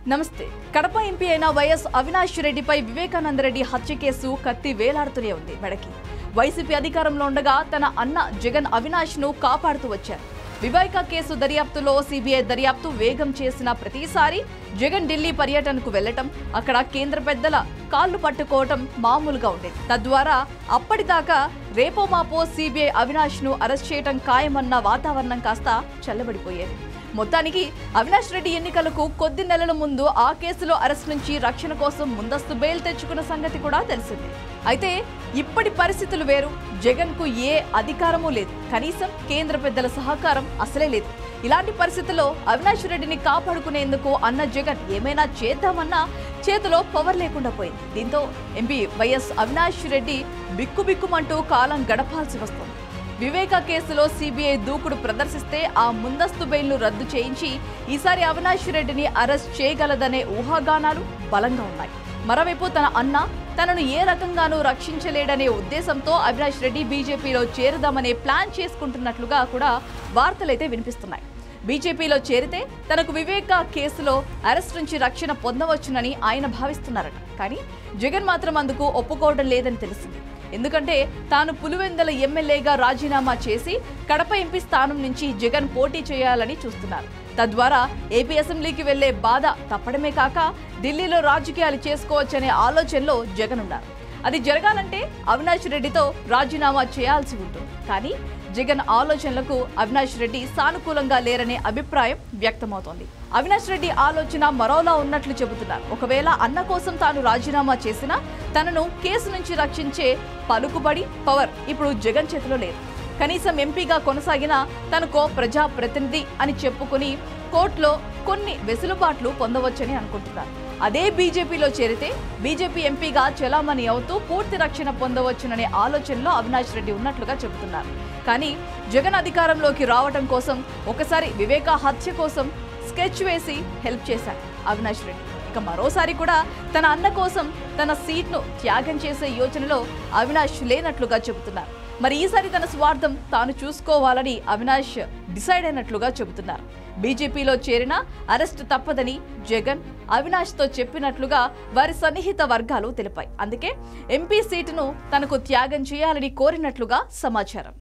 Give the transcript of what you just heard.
నమస్తే. కడప ఎంపీ అయిన వైఎస్ అవినాష్ రెడ్డిపై వివేకానంద రెడ్డి హత్య కేసు కత్తి వేలాడుతూనే ఉంది మెడకి. వైసీపీ అధికారంలో ఉండగా తన అన్న జగన్ అవినాష్ ను కాపాడుతూ వచ్చారు. వివేక కేసు దర్యాప్తులో సిబిఐ దర్యాప్తు వేగం చేసిన ప్రతిసారి జగన్ ఢిల్లీ పర్యటనకు వెళ్లటం, అక్కడ కేంద్ర పెద్దల కాళ్లు పట్టుకోవటం మామూలుగా ఉండేది. తద్వారా అప్పటిదాకా రేపో మాపో సిబిఐ అవినాష్ ను అరెస్ట్ చేయటం ఖాయమన్న వాతావరణం కాస్త చల్లబడిపోయేది. మొత్తానికి అవినాష్ రెడ్డి ఎన్నికలకు కొద్ది నెలల ముందు ఆ కేసులో అరెస్ట్ నుంచి రక్షణ కోసం ముందస్తు బెయిల్ తెచ్చుకున్న సంగతి కూడా తెలిసిందే. అయితే ఇప్పటి పరిస్థితులు వేరు. జగన్ కు ఏ అధికారమూ లేదు, కనీసం కేంద్ర పెద్దల సహకారం అసలే లేదు. ఇలాంటి పరిస్థితుల్లో అవినాష్ రెడ్డిని కాపాడుకునేందుకు అన్న జగన్ ఏమైనా చేద్దామన్నా చేతిలో పవర్ లేకుండా పోయింది. దీంతో ఎంపీ వైఎస్ అవినాష్ రెడ్డి బిక్కుబిక్కుమంటూ కాలం గడపాల్సి వస్తుంది. వివేక కేసులో సిబిఐ దూకుడు ప్రదర్శిస్తే ఆ ముందస్తు బెయిల్ను రద్దు చేయించి ఈసారి అవినాష్ రెడ్డిని అరెస్ట్ చేయగలదనే ఊహాగానాలు బలంగా ఉన్నాయి. మరోవైపు తన అన్న తనను ఏ రకంగానూ రక్షించలేడనే ఉద్దేశంతో అవినాష్ రెడ్డి బీజేపీలో చేరుదామనే ప్లాన్ చేసుకుంటున్నట్లుగా కూడా వార్తలైతే వినిపిస్తున్నాయి. బీజేపీలో చేరితే తనకు వివేక కేసులో అరెస్ట్ నుంచి రక్షణ పొందవచ్చునని ఆయన భావిస్తున్నారట. కానీ జగన్ మాత్రం అందుకు ఒప్పుకోవడం లేదని తెలిసింది. ఎందుకంటే తాను పులివెందుల ఎమ్మెల్యేగా రాజీనామా చేసి కడప ఎంపీ స్థానం నుంచి జగన్ పోటీ చేయాలని చూస్తున్నారు. తద్వారా ఏపీ అసెంబ్లీకి వెళ్లే బాధ తప్పడమే కాక ఢిల్లీలో రాజకీయాలు చేసుకోవచ్చనే ఆలోచనలో జగన్ ఉన్నారు. అది జరగాలంటే అవినాష్ రెడ్డితో రాజీనామా చేయాల్సి ఉంటుంది. కానీ జగన్ ఆలోచనలకు అవినాష్ రెడ్డి సానుకూలంగా లేరనే అభిప్రాయం వ్యక్తమవుతోంది. అవినాష్ రెడ్డి ఆలోచన మరోలా ఉన్నట్లు చెబుతున్నారు. ఒకవేళ అన్న కోసం తాను రాజీనామా చేసినా తనను కేసు నుంచి రక్షించే పలుకుబడి, పవర్ ఇప్పుడు జగన్ చేతిలో లేదు. కనీసం ఎంపీగా కొనసాగినా తనకో ప్రజాప్రతినిధి అని చెప్పుకుని కోర్టులో కొన్ని వెసులుబాట్లు పొందవచ్చని అనుకుంటున్నారు. అదే బీజేపీలో చేరితే బీజేపీ ఎంపీగా చెలామణి అవుతూ పూర్తి రక్షణ పొందవచ్చుననే ఆలోచనలో అవినాష్ రెడ్డి ఉన్నట్లుగా చెబుతున్నారు. కానీ జగన్ అధికారంలోకి రావడం కోసం ఒకసారి వివేక హత్య కోసం స్కెచ్ వేసి హెల్ప్ చేశారు అవినాష్ రెడ్డి. ఇక మరోసారి కూడా తన అన్న కోసం తన సీట్ను త్యాగం చేసే యోచనలో అవినాష్ లేనట్లుగా చెబుతున్నారు. మరి ఈసారి తన స్వార్థం తాను చూసుకోవాలని అవినాష్ డిసైడ్ అయినట్లుగా చెబుతున్నారు. బీజేపీలో చేరినా అరెస్ట్ తప్పదని జగన్ అవినాష్తో చెప్పినట్లుగా వారి సన్నిహిత వర్గాలు తెలిపాయి. అందుకే ఎంపీ సీటును తనకు త్యాగం చేయాలని కోరినట్లుగా సమాచారం.